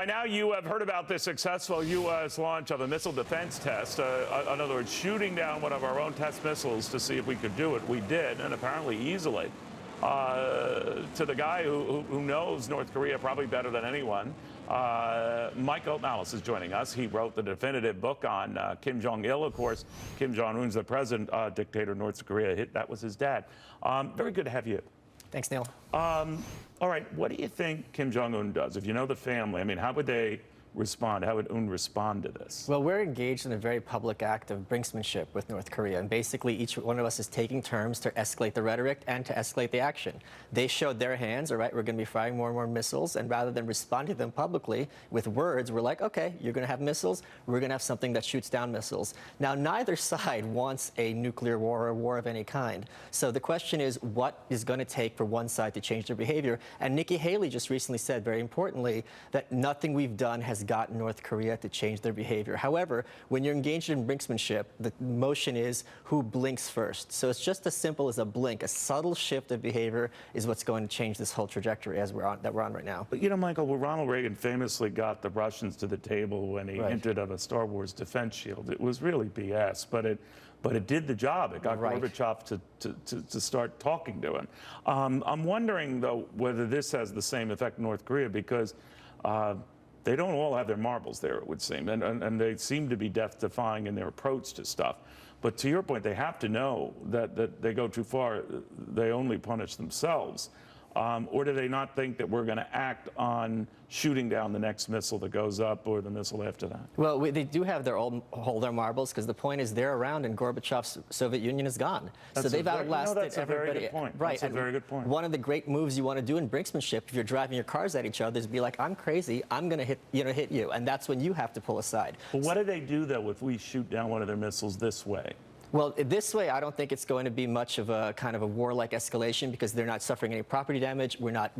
By now you have heard about the successful U.S. launch of a missile defense test. In other words, shooting down one of our own test missiles to see if we could do it. We did, and apparently easily. To the guy who knows North Korea probably better than anyone, Malice is joining us. He wrote the definitive book on Kim Jong-il, of course. Kim Jong-un's the present dictator of North Korea. That was his dad. Very good to have you. Thanks, Neil. All right, what do you think Kim Jong-un does? If you know the family, I mean, how would they respond? How would Un respond to this? Well, we're engaged in a very public act of brinksmanship with North Korea, and basically each one of us is taking terms to escalate the rhetoric and to escalate the action. They showed their hands, all right, we're going to be firing more and more missiles, and rather than responding to them publicly with words, we're like, okay, you're going to have missiles, we're going to have something that shoots down missiles. Now, neither side wants a nuclear war or a war of any kind. So the question is, what is going to take for one side to change their behavior? And Nikki Haley just recently said, very importantly, that nothing we've done has gotten North Korea to change their behavior. However, when you're engaged in brinksmanship, the motion is who blinks first. So it's just as simple as a blink. A subtle shift of behavior is what's going to change this whole trajectory that we're on right now. But you know, Michael, well, Ronald Reagan famously got the Russians to the table when he hinted of a Star Wars defense shield. It was really BS, but it did the job. It got Gorbachev to start talking to him. I'm wondering, though, whether this has the same effect in North Korea, because they don't all have their marbles there, it would seem, and they seem to be death-defying in their approach to stuff. But to your point, they have to know that they go too far, they only punish themselves. Or do they not think that we're going to act on shooting down the next missile that goes up or the missile after that? Well, they do have hold their marbles, because the point is they're around and Gorbachev's Soviet Union is gone. So they've outlasted everybody. That's a very good point. Right. That's a very good point. One of the great moves you want to do in brinksmanship, if you're driving your cars at each other, is be like, I'm crazy, I'm going to hit you. And that's when you have to pull aside. But what do they do, though, if we shoot down one of their missiles this way? Well, this way, I don't think it's going to be much of a kind of a war-like escalation, because they're not suffering any property damage. We're not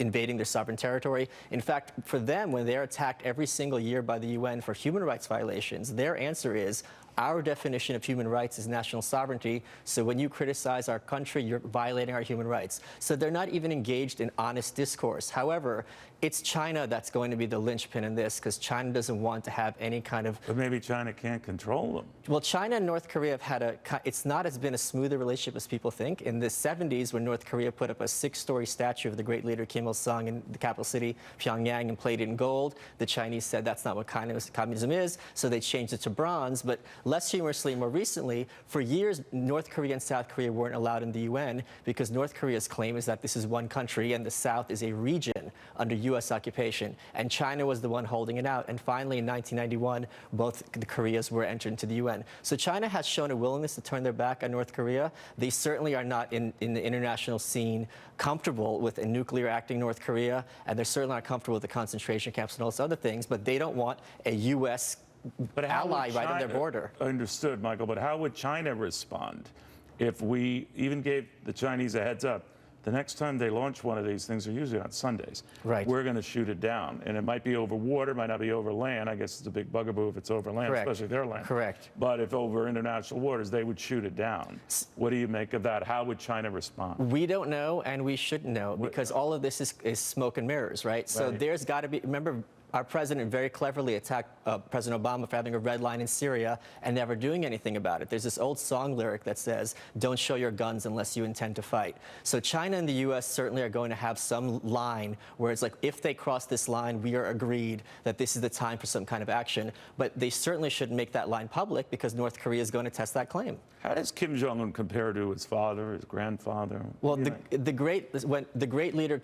invading their sovereign territory. In fact, for them, when they're attacked every single year by the UN for human rights violations, their answer is, our definition of human rights is national sovereignty, so when you criticize our country, you're violating our human rights. So they're not even engaged in honest discourse. However, it's China that's going to be the linchpin in this, because China doesn't want to have any kind of... But maybe China can't control them. Well, China and North Korea have had it's not as been a smoother relationship as people think. In the 70s, when North Korea put up a 6-story statue of the great leader Kim Il-sung in the capital city, Pyongyang, and plated in gold, the Chinese said that's not what communism is, so they changed it to bronze. But less humorously, more recently, for years, North Korea and South Korea weren't allowed in the UN, because North Korea's claim is that this is one country and the South is a region under U.S. occupation. And China was the one holding it out. And finally, in 1991, both the Koreas were entered into the UN. So China has shown a willingness to turn their back on North Korea. They certainly are not in the international scene comfortable with a nuclear acting North Korea, and they're certainly not comfortable with the concentration camps and all those other things, but they don't want a U.S. ally right on their border. Understood, Michael, but how would China respond if we even gave the Chinese a heads up? The next time they launch one of these things, they're usually on Sundays. Right. We're going to shoot it down. And it might be over water, might not be over land. I guess it's a big bugaboo if it's over land, Correct. especially their land. Correct. But if over international waters, they would shoot it down. What do you make of that? How would China respond? We don't know, and we shouldn't know, because all of this is smoke and mirrors, right? So there's got to be, remember, our president very cleverly attacked President Obama for having a red line in Syria and never doing anything about it. There's this old song lyric that says, don't show your guns unless you intend to fight. So China and the U.S. certainly are going to have some line where it's like, if they cross this line, we are agreed that this is the time for some kind of action. But they certainly shouldn't make that line public, because North Korea is going to test that claim. How does Kim Jong-un compare to his father, his grandfather? Well, the great leader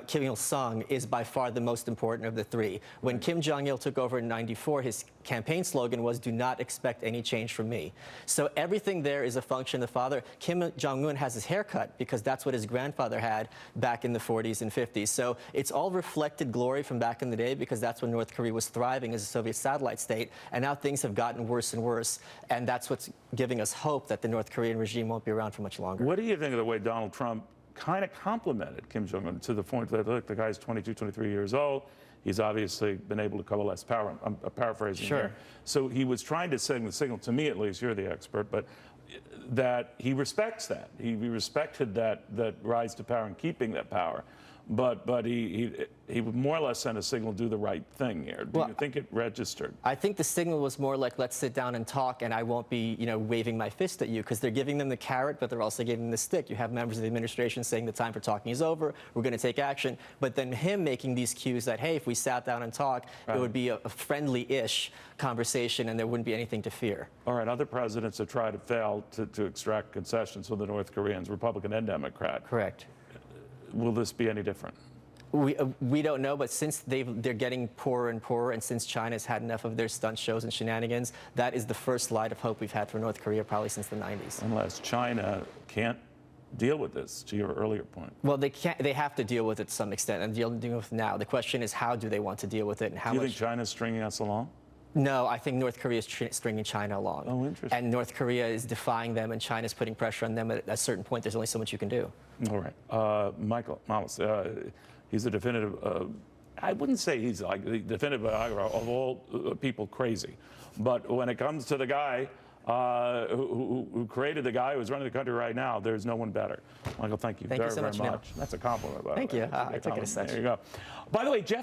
Kim Il-sung is by far the most important of the three. When Kim Jong-il took over in '94, his campaign slogan was, do not expect any change from me. So everything there is a function of the father. Kim Jong-un has his haircut because that's what his grandfather had back in the 40s and 50s. So it's all reflected glory from back in the day, because that's when North Korea was thriving as a Soviet satellite state. And now things have gotten worse and worse. And that's what's giving us hope that the North Korean regime won't be around for much longer. What do you think of the way Donald Trump kind of complimented Kim Jong-un to the point that, look, the guy's 22, 23 years old. He's obviously been able to coalesce power. I'm paraphrasing here. So he was trying to send the signal, to me at least, you're the expert, but that he respects that. He respected that rise to power and keeping that power. but he would more or less sent a signal, do the right thing here. Do you think it registered? I think the signal was more like, let's sit down and talk, and I won't be, waving my fist at you, because they're giving them the carrot, but they're also giving them the stick. You have members of the administration saying the time for talking is over, we're going to take action, but then him making these cues that, hey, if we sat down and talked, it would be a friendly-ish conversation, and there wouldn't be anything to fear. All right, other presidents have tried to fail to extract concessions from the North Koreans, Republican and Democrat. Correct. Will this be any different? We don't know, but since they're getting poorer and poorer, and since China's had enough of their stunt shows and shenanigans, that is the first light of hope we've had for North Korea probably since the 90s. Unless China can't deal with this, to your earlier point. Well, they can't. They have to deal with it to some extent, and dealing with it now. The question is, how do they want to deal with it, and how much? Do you think China's stringing us along? No, I think North Korea is stringing China along. Oh, interesting. And North Korea is defying them, and China's putting pressure on them. At a certain point, there's only so much you can do. All right. Michael Malice, he's a definitive, I wouldn't say he's like the definitive of all people crazy. But when it comes to the guy who created the guy who's running the country right now, there's no one better. Michael, thank you very, very much. That's a compliment, by the way. Thank you. I took it as such. There you go. By the way, Jeff